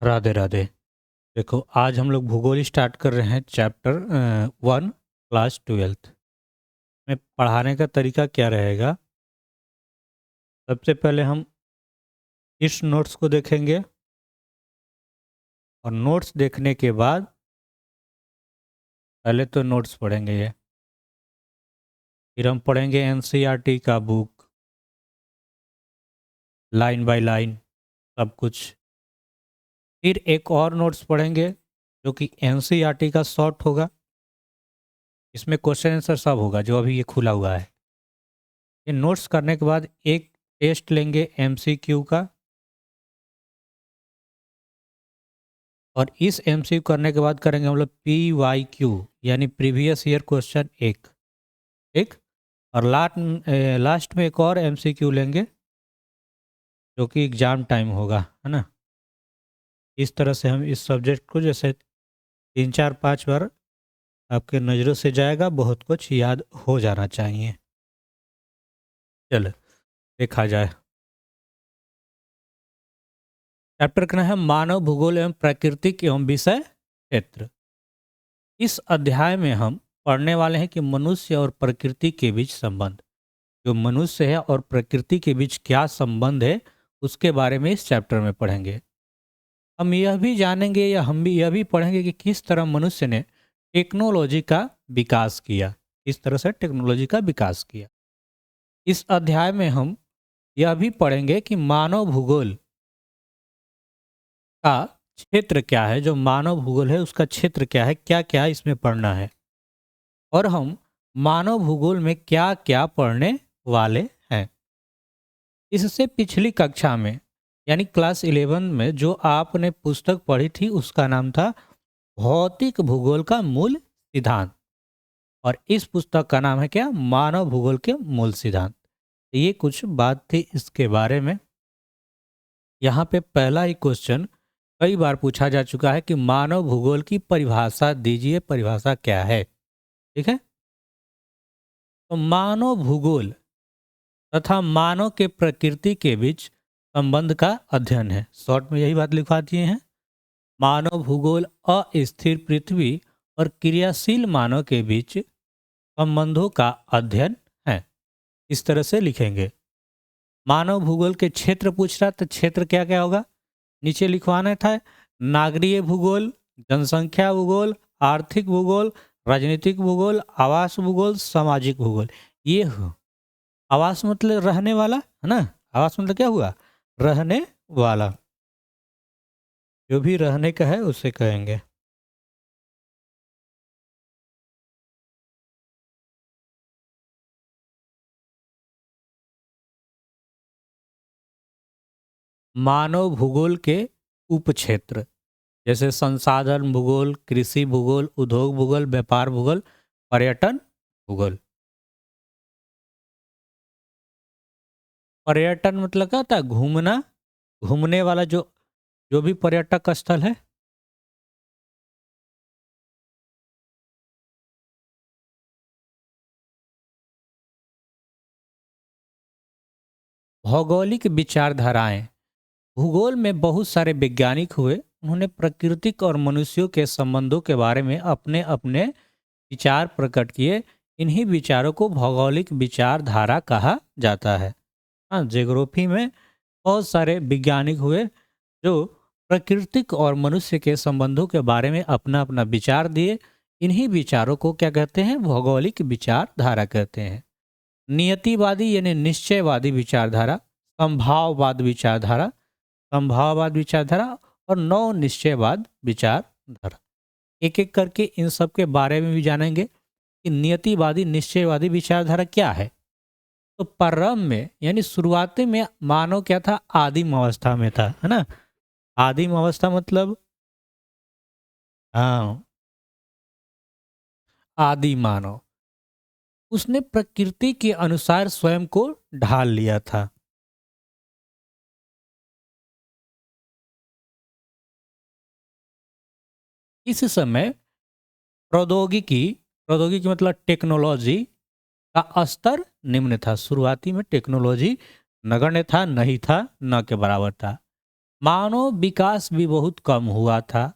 राधे राधे। देखो, आज हम लोग भूगोल स्टार्ट कर रहे हैं चैप्टर 1 क्लास 12th में। पढ़ाने का तरीका क्या रहेगा? सबसे पहले हम इस नोट्स को देखेंगे और नोट्स देखने के बाद पहले तो नोट्स पढ़ेंगे ये, फिर हम पढ़ेंगे एनसीईआरटी का बुक लाइन बाय लाइन सब कुछ। फिर एक और नोट्स पढ़ेंगे जो कि एनसीईआरटी का शॉर्ट होगा। इसमें क्वेश्चन आंसर सब होगा जो अभी ये खुला हुआ है। ये नोट्स करने के बाद एक टेस्ट लेंगे एमसीक्यू का, और इस एमसीक्यू करने के बाद करेंगे हम लोग PYQ यानी प्रीवियस ईयर क्वेश्चन एक। ठीक। और लास्ट में एक और एमसीक्यू लेंगे जो कि एग्जाम टाइम होगा, है ना। इस तरह से हम इस सब्जेक्ट को जैसे 3 4 5 बार आपके नज़रों से जाएगा, बहुत कुछ याद हो जाना चाहिए। चलो देखा जाए। चैप्टर का नाम है मानव भूगोल एवं प्राकृतिक एवं विषय क्षेत्र। इस अध्याय में हम पढ़ने वाले हैं कि मनुष्य और प्रकृति के बीच संबंध, जो मनुष्य है और प्रकृति के बीच क्या संबंध है उसके बारे में इस चैप्टर में पढ़ेंगे। हम यह भी जानेंगे या हम भी यह भी पढ़ेंगे कि किस तरह मनुष्य ने टेक्नोलॉजी का विकास किया, किस तरह से टेक्नोलॉजी का विकास किया। इस अध्याय में हम यह भी पढ़ेंगे कि मानव भूगोल का क्षेत्र क्या है, जो मानव भूगोल है उसका क्षेत्र क्या है, क्या क्या इसमें पढ़ना है, और हम मानव भूगोल में क्या क्या पढ़ने वाले हैं। इससे पिछली कक्षा में यानी क्लास 11 में जो आपने पुस्तक पढ़ी थी उसका नाम था भौतिक भूगोल का मूल सिद्धांत, और इस पुस्तक का नाम है क्या? मानव भूगोल के मूल सिद्धांत। ये कुछ बात थी इसके बारे में। यहाँ पे पहला ही क्वेश्चन कई बार पूछा जा चुका है कि मानव भूगोल की परिभाषा दीजिए, परिभाषा क्या है। ठीक है। तो मानव भूगोल तथा मानव के प्रकृति के बीच संबंध का अध्ययन है। शॉर्ट में यही बात लिखवा दिए हैं। मानव भूगोल अस्थिर पृथ्वी और क्रियाशील मानव के बीच संबंधों का अध्ययन है। इस तरह से लिखेंगे। मानव भूगोल के क्षेत्र पूछ रहा तो क्षेत्र क्या क्या होगा नीचे लिखवाना था। नागरीय भूगोल, जनसंख्या भूगोल, आर्थिक भूगोल, राजनीतिक भूगोल, आवास भूगोल, सामाजिक भूगोल। ये हो आवास मतलब रहने वाला, है ना। आवास मतलब क्या हुआ? रहने वाला। जो भी रहने का है उसे कहेंगे। मानव भूगोल के उपक्षेत्र जैसे संसाधन भूगोल, कृषि भूगोल, उद्योग भूगोल, व्यापार भूगोल, पर्यटन भूगोल। पर्यटन मतलब क्या होता है? घूमना, घूमने वाला जो जो भी पर्यटक स्थल है। भौगोलिक विचारधाराएं, भूगोल में बहुत सारे वैज्ञानिक हुए, उन्होंने प्राकृतिक और मनुष्यों के संबंधों के बारे में अपने अपने विचार प्रकट किए। इन्हीं विचारों को भौगोलिक विचारधारा कहा जाता है। हाँ, ज्योग्राफी में बहुत सारे वैज्ञानिक हुए जो प्राकृतिक और मनुष्य के संबंधों के बारे में अपना अपना विचार दिए। इन्हीं विचारों को क्या कहते हैं? भौगोलिक विचारधारा कहते हैं। नियतिवादी यानी निश्चयवादी विचारधारा, संभाववाद विचारधारा, संभाववाद विचारधारा और नौ निश्चयवाद विचारधारा। एक एक करके इन सब के बारे में भी जानेंगे कि नियतिवादी निश्चयवादी विचारधारा क्या है। तो प्रारंभ में यानी शुरुआती में मानव क्या था? आदिम अवस्था में था, है ना। आदिम अवस्था मतलब हाँ, आदि मानव, उसने प्रकृति के अनुसार स्वयं को ढाल लिया था। इस समय प्रौद्योगिकी, प्रौद्योगिकी मतलब टेक्नोलॉजी का स्तर निम्न था। शुरुआती में टेक्नोलॉजी नगण्य था, नहीं था, न के बराबर था। मानव विकास भी बहुत कम हुआ था।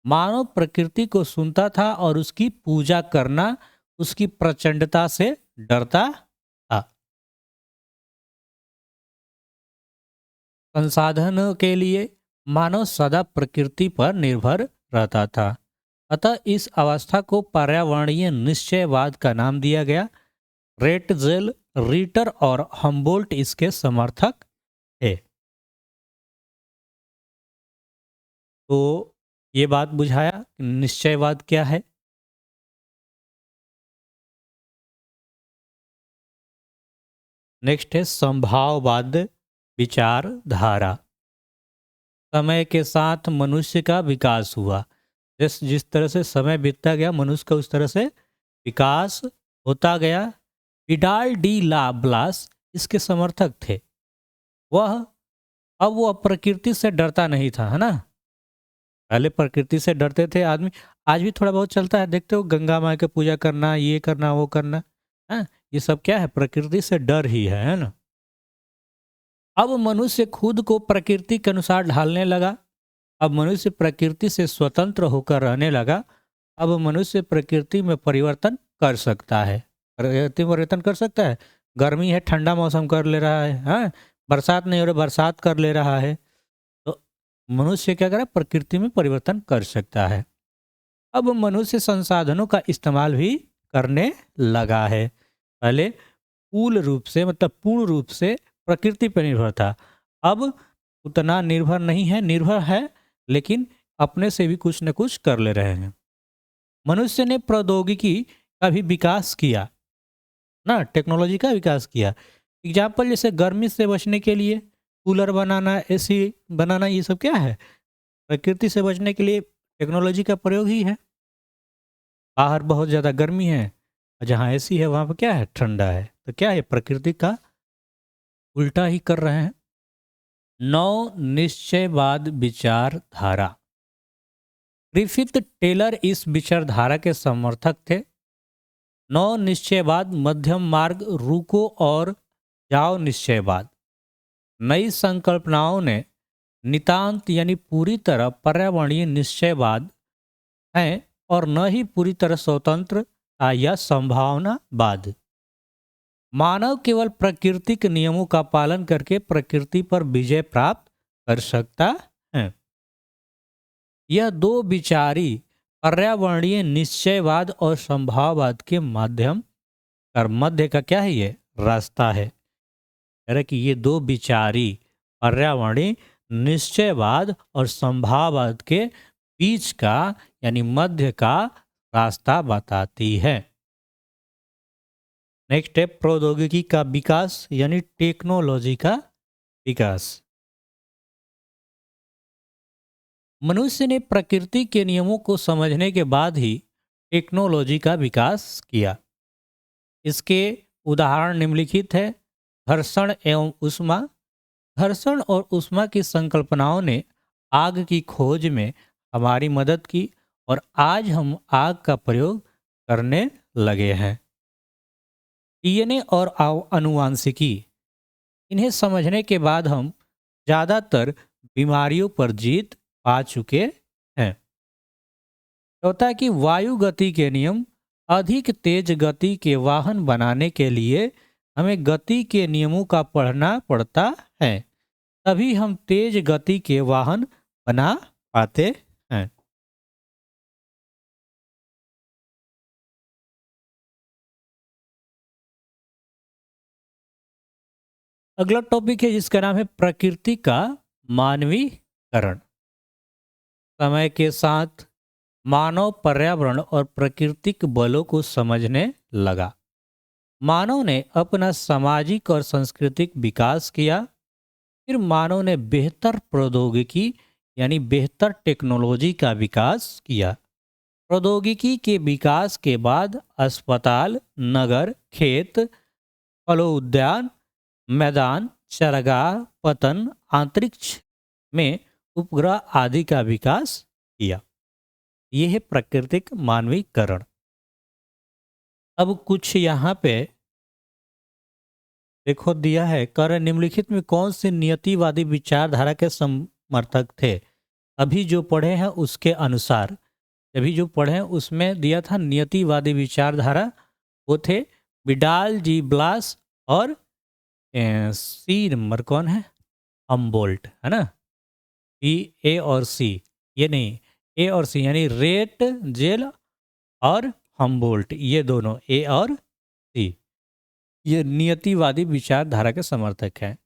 मानव प्रकृति को सुनता था और उसकी पूजा करना उसकी प्रचंडता से डरता था। संसाधनों के लिए मानव सदा प्रकृति पर निर्भर रहता था। अतः इस अवस्था को पर्यावरणीय निश्चयवाद का नाम दिया गया। रेटजेल, रीटर और हम्बोल्ट इसके समर्थक थे। तो ये बात बुझाया कि निश्चयवाद क्या है। नेक्स्ट है संभाववाद विचारधारा। समय के साथ मनुष्य का विकास हुआ। जिस जिस तरह से समय बीतता गया मनुष्य का उस तरह से विकास होता गया। विडाल डी ला ब्लास इसके समर्थक थे। वह अब वह प्रकृति से डरता नहीं था, है ना। पहले प्रकृति से डरते थे आदमी। आज भी थोड़ा बहुत चलता है, देखते हो गंगा माँ की पूजा करना, ये करना वो करना, है। ये सब क्या है, प्रकृति से डर ही है ना। अब मनुष्य खुद को प्रकृति के अनुसार ढालने लगा। अब मनुष्य प्रकृति से स्वतंत्र होकर रहने लगा। अब मनुष्य प्रकृति में परिवर्तन कर सकता है। प्रकृति में परिवर्तन कर सकता है। गर्मी है, ठंडा मौसम कर ले रहा है, हाँ। बरसात नहीं हो रहा, बरसात कर ले रहा है। तो मनुष्य क्या करे, प्रकृति में परिवर्तन कर सकता है। अब मनुष्य संसाधनों का इस्तेमाल भी करने लगा है। पहले पूर्ण रूप से, मतलब पूर्ण रूप से प्रकृति पर निर्भर था। अब उतना निर्भर नहीं है, निर्भर है लेकिन अपने से भी कुछ न कुछ कर ले रहे हैं। मनुष्य ने प्रौद्योगिकी का भी विकास किया ना, टेक्नोलॉजी का विकास किया। एग्जाम्पल जैसे गर्मी से बचने के लिए कूलर बनाना, एसी बनाना, ये सब क्या है, प्रकृति से बचने के लिए टेक्नोलॉजी का प्रयोग ही है। बाहर बहुत ज़्यादा गर्मी है और जहाँ एसी है वहाँ पर क्या है, ठंडा है। तो क्या है, प्रकृति का उल्टा ही कर रहे हैं। नौ निश्चयवाद विचारधारा। ग्रिफिथ टेलर इस विचारधारा के समर्थक थे। नौ निश्चयवाद मध्यम मार्ग, रुको और जाओ निश्चयवाद। नई संकल्पनाओं ने नितांत यानी पूरी तरह पर्यावरणीय निश्चयवाद है और न ही पूरी तरह स्वतंत्र या संभावनावाद। मानव केवल प्राकृतिक नियमों का पालन करके प्रकृति पर विजय प्राप्त कर सकता है। यह दो विचारी पर्यावरणीय निश्चयवाद और संभाववाद के माध्यम और मध्य का क्या है, ये रास्ता है। कह रहे कि ये दो विचारी पर्यावरणीय निश्चयवाद और संभाववाद के बीच का यानी मध्य का रास्ता बताती है। नेक्स्ट है प्रौद्योगिकी का विकास यानी टेक्नोलॉजी का विकास। मनुष्य ने प्रकृति के नियमों को समझने के बाद ही टेक्नोलॉजी का विकास किया। इसके उदाहरण निम्नलिखित है। घर्षण एवं ऊष्मा। घर्षण और ऊष्मा की संकल्पनाओं ने आग की खोज में हमारी मदद की और आज हम आग का प्रयोग करने लगे हैं। डीएनए और आनुवांशिकी, इन्हें समझने के बाद हम ज़्यादातर बीमारियों पर जीत पा चुके हैं। होता है कि वायु गति के नियम, अधिक तेज गति के वाहन बनाने के लिए हमें गति के नियमों का पढ़ना पड़ता है, तभी हम तेज गति के वाहन बना पाते हैं। अगला टॉपिक है जिसका नाम है प्रकृति का मानवीकरण। समय के साथ मानव पर्यावरण और प्राकृतिक बलों को समझने लगा। मानव ने अपना सामाजिक और सांस्कृतिक विकास किया। फिर मानव ने बेहतर प्रौद्योगिकी यानी बेहतर टेक्नोलॉजी का विकास किया। प्रौद्योगिकी के विकास के बाद अस्पताल, नगर, खेत, फलो उद्यान, मैदान, चरागाह, पतन, अंतरिक्ष में उपग्रह आदि का विकास किया। यह है प्राकृतिक मानवीकरण। अब कुछ यहाँ पे देखो दिया है, कर निम्नलिखित में कौन सी नियतिवादी विचारधारा के समर्थक थे। अभी जो पढ़े हैं उसके अनुसार, अभी जो पढ़े हैं उसमें दिया था नियतिवादी विचारधारा, वो थे विडाल जी ब्लास और सी नंबर कौन है, हमबोल्ट, है ना। बी, ए और सी, ये नहीं, ए और सी यानी रेट जेल और हमबोल्ट, ये दोनों ए और सी, ये नियतिवादी विचारधारा के समर्थक हैं।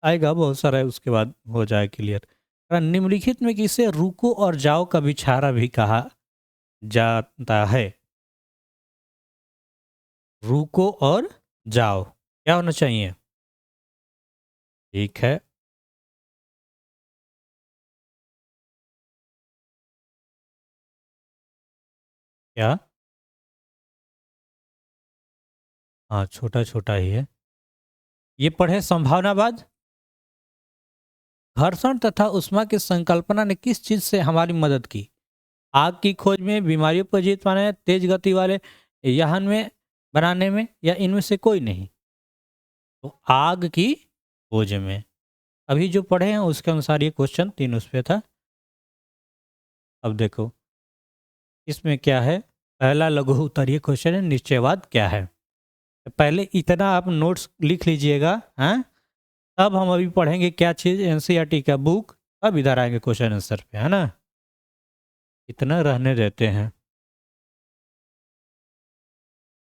आएगा बहुत सारा है, उसके बाद हो जाए क्लियर। निम्नलिखित में किसे रुको और जाओ का विचारा भी कहा जाता है। रुको और जाओ क्या होना चाहिए? ठीक है, क्या? हाँ, छोटा छोटा ही है। ये पढ़े संभावनावाद। घर्षण तथा उष्मा की संकल्पना ने किस चीज से हमारी मदद की? आग की खोज में, बीमारियों पर जीत पाने में, तेज गति वाले यान में बनाने में, या इनमें से कोई नहीं? तो आग की खोज में। अभी जो पढ़े हैं उसके अनुसार ये क्वेश्चन 3 उस पे था। अब देखो इसमें क्या है। पहला लघु उत्तरीय क्वेश्चन है, निश्चयवाद क्या है। पहले इतना आप नोट्स लिख लीजिएगा, हाँ। अब हम अभी पढ़ेंगे क्या चीज़, एनसीईआरटी का बुक। अब इधर आएंगे क्वेश्चन आंसर पे, है ना। इतना रहने देते हैं।